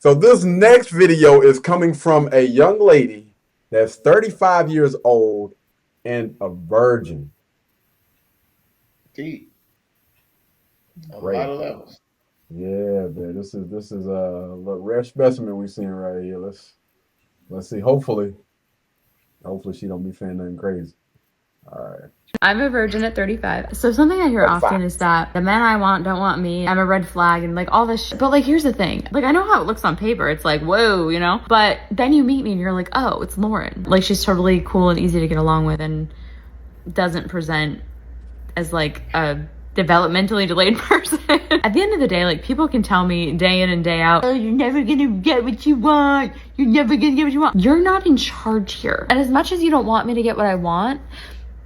So this next video is coming from a young lady that's 35 years old and a virgin. Deep. A lot Great. of levels. Yeah, man. This is a rare specimen we're seeing right here. Let's see. Hopefully she don't be saying nothing crazy. All right. I'm a virgin at 35. So something I hear 35. often is that the men I want don't want me. I'm a red flag and like all this shit. But like, here's the thing. Like, I know how it looks on paper. It's like, whoa, you know? But then you meet me and you're like, oh, it's Lauren. Like, she's totally cool and easy to get along with and doesn't present as like a developmentally delayed person. At the end of the day, like, people can tell me day in and day out, oh, you're never gonna get what you want. You're never gonna get what you want. You're not in charge here. And as much as you don't want me to get what I want,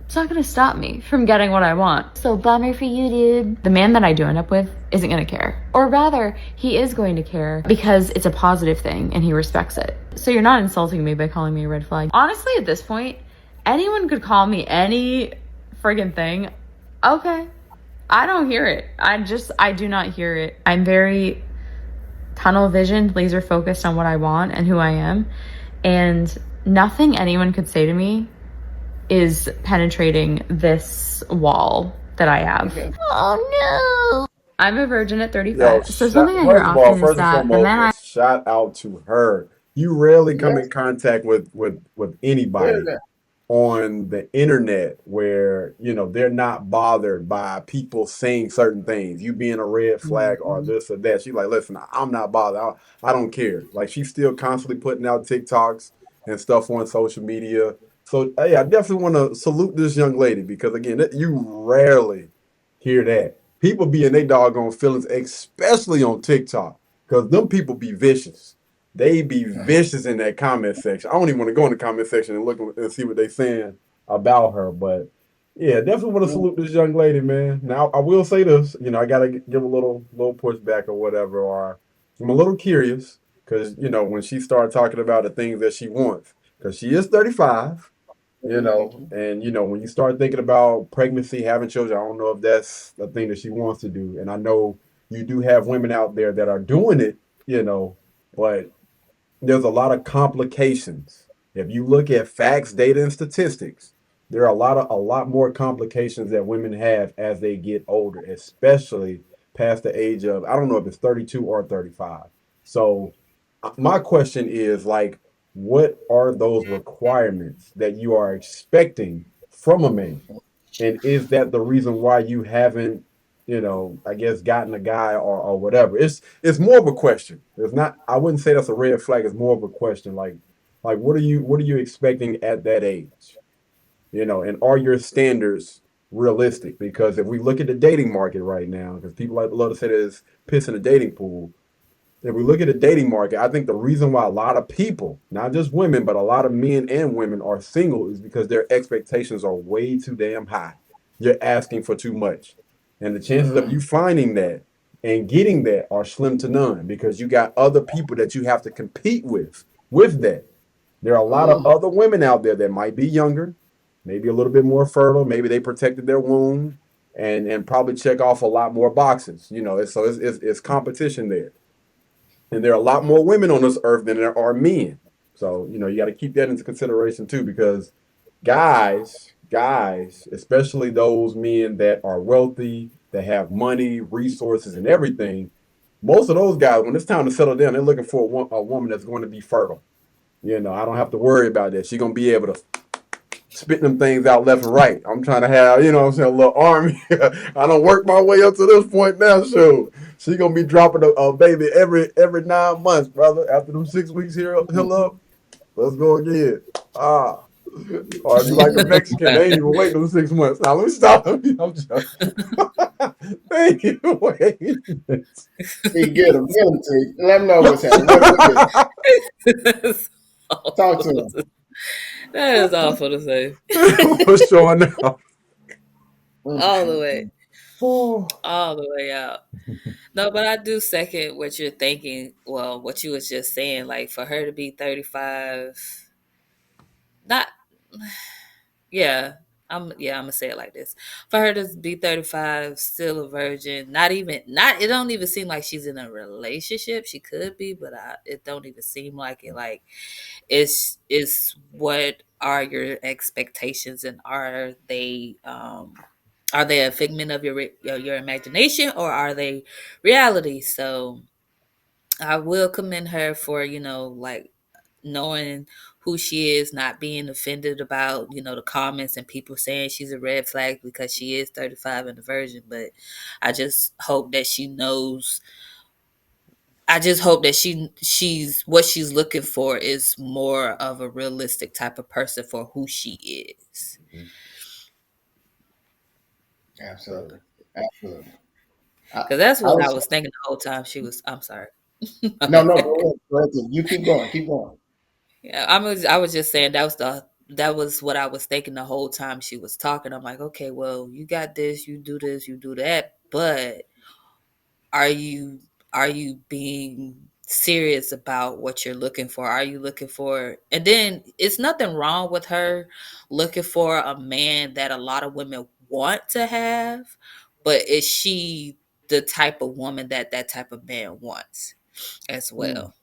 it's not gonna stop me from getting what I want. So bummer for you, dude. The man that I do end up with isn't gonna care. Or rather, he is going to care because it's a positive thing and he respects it. So you're not insulting me by calling me a red flag. Honestly, at this point, anyone could call me any friggin' thing. Okay. I don't hear it. I do not hear it. I'm very tunnel visioned, laser focused on what I want and who I am. And nothing anyone could say to me is penetrating this wall that I have. Okay. Oh no. I'm a virgin at Yo, 35. So something I hear first of all, often is first and that the foremost, men I is shout out to her. You rarely come in Yes. contact with Very anybody good. on the internet where they're not bothered by people saying certain things, you being a red flag or Mhm. this or that. She's like, listen, I'm not bothered. I don't care. Like, she's still constantly putting out TikToks and stuff on social media. So hey, I definitely want to salute this young lady because again, you rarely hear that. People be in their doggone feelings, especially on TikTok, because them people be vicious. They be vicious in that comment section. I don't even want to go in the comment section and look and see what they saying about her. But yeah, definitely want to Mm. salute this young lady, man. Now I will say this, I gotta give a little pushback or whatever. Or I'm a little curious because when she started talking about the things that she wants, because she is 35, Mhm. and when you start thinking about pregnancy, having children, I don't know if that's the thing that she wants to do. And I know you do have women out there that are doing it, but there's a lot of complications. If you look at facts, data, and statistics, there are a lot more complications that women have as they get older, especially past the age of, I don't know if it's 32 or 35. So my question is like, what are those requirements that you are expecting from a man? And is that the reason why you haven't, I guess gotten a guy or whatever? It's more of a question. It's not, I wouldn't say that's a red flag, it's more of a question. Like what are you expecting at that age? And are your standards realistic? Because if we look at the dating market right now, because people like love to say there's piss in the dating pool, if we look at the dating market, I think the reason why a lot of people, not just women, but a lot of men and women are single is because their expectations are way too damn high. You're asking for too much. And the chances of Mhm. you finding that and getting that are slim to none because you got other people that you have to compete with that. There are a lot of Mhm. other women out there that might be younger, maybe a little bit more fertile, maybe they protected their womb and probably check off a lot more boxes. So it's competition there. And there are a lot more women on this earth than there are men. So, you got to keep that into consideration too, because guys, especially those men that are wealthy, that have money, resources, and everything, most of those guys, when it's time to settle down, they're looking for a woman that's going to be fertile. I don't have to worry about that. She's going to be able to spit them things out left and right. I'm trying to have, what I'm saying, a little army. I don't work my way up to this point now. So she gonna be dropping a baby every 9 months, brother. After them 6 weeks here, heal up. Let's go again. Ah. Or if you like a Mexican, they ain't even wait them 6 months. Now let me stop. I'm joking. They ain't even wait. Hey, get him. Get him, T. Let him know what's happening. What is it? That's Talk awful to him. that is awful to say. What's showing now? All the way. Oh. All the way out. No, but I do second what you're thinking. Well, what you was just saying, like for her to be 35, not, yeah. I'm gonna say it like this. For her to be 35, still a virgin, not it don't even seem like she's in a relationship. She could be, but it don't even seem like it. Like it's what are your expectations, and are they a figment of your imagination, or are they reality? So I will commend her for, like knowing who she is, not being offended about, the comments and people saying she's a red flag because she is 35 and a virgin. But I just hope that she knows. I just hope that she's what she's looking for is more of a realistic type of person for who she is. Absolutely. Absolutely. I, Because that's I what I was was thinking the whole time she was. I'm sorry. no, no, go ahead. Go ahead. You keep going. Keep going. Yeah, I was just saying that was what I was thinking the whole time she was talking. I'm like, okay, well, you got this, you do that, but are you are you being serious about what you're looking for? Are you looking for, and then it's nothing wrong with her looking for a man that a lot of women want to have, but is she the type of woman that that type of man wants as Mm, well?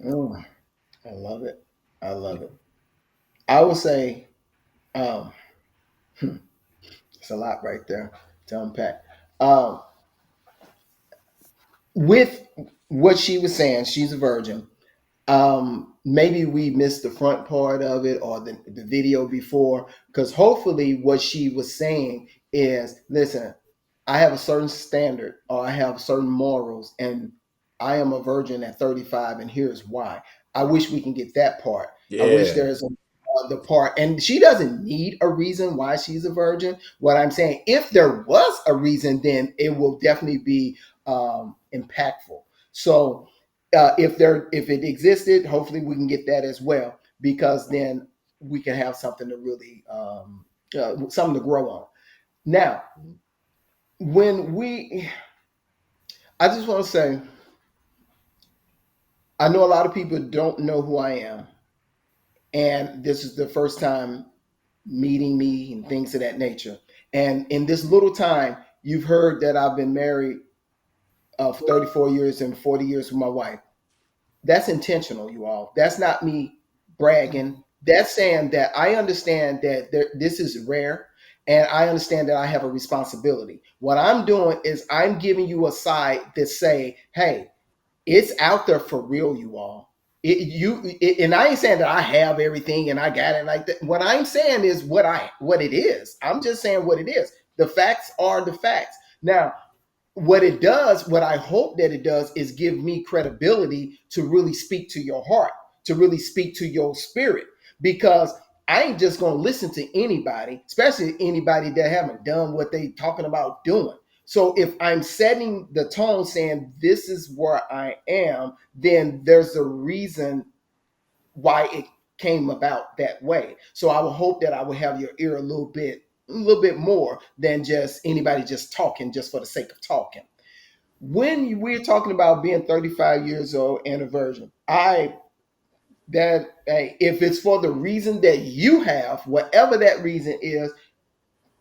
mm, I love it. I love it. I would say um, it's a lot right there to unpack. Um, with what she was saying, she's a virgin. Maybe we missed the front part of it or the video before, because hopefully what she was saying is, listen, I have a certain standard or I have certain morals, and I am a virgin at 35, and here's why. I wish we can get that part. I wish Yeah. there's the part, and she doesn't need a reason why she's a virgin. What I'm saying, if there was a reason, then it will definitely be impactful. So if it existed, hopefully we can get that as well, because then we can have something to really something to grow on. Now, when we, I just want to say, I know a lot of people don't know who I am, and this is the first time meeting me and things of that nature. And in this little time, you've heard that I've been married for 34 years and 40 years with my wife. That's intentional, you all. That's not me bragging. Mhm. That's saying that I understand that this is rare, and I understand that I have a responsibility. What I'm doing is I'm giving you a side that say, hey, it's out there for real, you all. And I ain't saying that I have everything and I got it like that. What I'm saying is what it is. I'm just saying what it is. The facts are the facts. Now, what it does, what I hope that it does, is give me credibility to really speak to your heart, to really speak to your spirit, because I ain't just gonna listen to anybody, especially anybody that haven't done what they talking about doing. So if I'm setting the tone saying this is where I am, then there's a reason why it came about that way. So I would hope that I would have your ear a little bit more than just anybody just talking just for the sake of talking. When we're talking about being 35 years old and a virgin, hey, if it's for the reason that you have, whatever that reason is,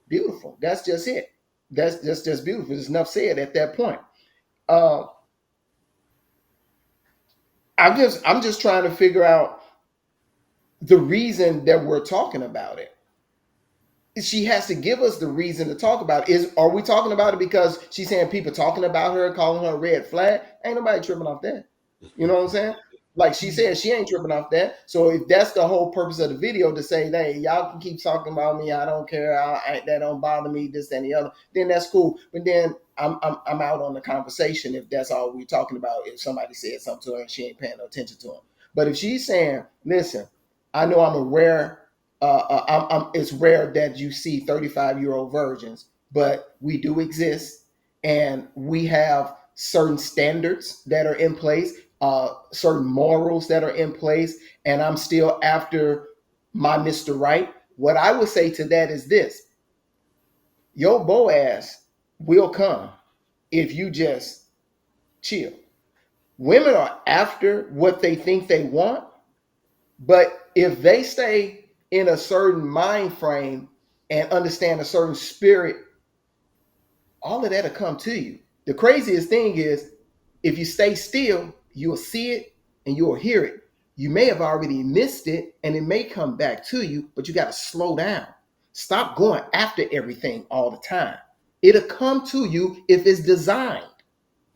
beautiful. That's just it. That's just beautiful. There's enough said at that point. Uh, I'm just trying to figure out the reason that we're talking about it. She has to give us the reason to talk about it. Are we talking about it because she's saying people talking about her, calling her a red flag? Ain't nobody tripping off that. You know what I'm saying? Like she said, she ain't tripping off that. So if that's the whole purpose of the video, to say, hey, y'all can keep talking about me, I don't care, that don't bother me, this and the other, then that's cool. But then I'm out on the conversation if that's all we're talking about. If somebody said something to her and she ain't paying no attention to him. But if she's saying, listen, I know I'm a rare it's rare that you see 35-year-old virgins, but we do exist, and we have certain standards that are in place, certain morals that are in place, and I'm still after my Mr. Right. What I would say to that is this: your Boaz will come if you just chill. Women are after what they think they want, but if they stay in a certain mind frame, and understand a certain spirit, all of that'll come to you. The craziest thing is if you stay still, you'll see it and you'll hear it. You may have already missed it and it may come back to you, but you got to slow down. Stop going after everything all the time. It'll come to you if it's designed.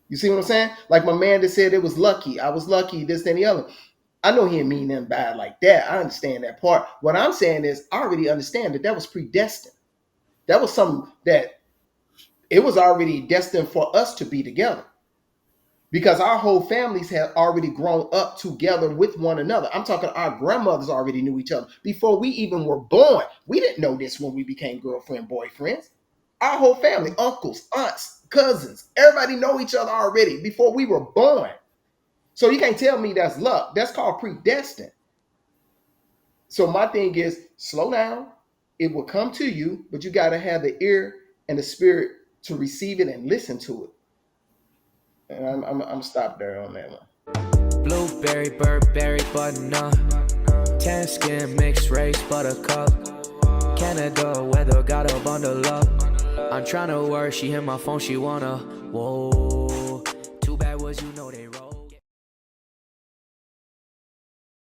You see what I'm saying? Like my man that said it was lucky. I was lucky, this, and the other. I know he didn't mean nothing bad like that. I understand that part. What I'm saying is I already understand that was predestined. That was something that it was already destined for us to be together because our whole families had already grown up together with one another. I'm talking our grandmothers already knew each other before we even were born. We didn't know this when we became girlfriend, boyfriends. Our whole family, uncles, aunts, cousins, everybody know each other already before we were born. So you can't tell me that's luck. That's called predestined. So my thing is slow down. It will come to you, but you got to have the ear and the spirit to receive it and listen to it. And I'm stop there on that one. Blueberry, Burberry, button-up, tan skin, mixed race, buttercup, Canada weather, got a bundle up. I'm tryna work, she hit my phone, she wanna, whoa.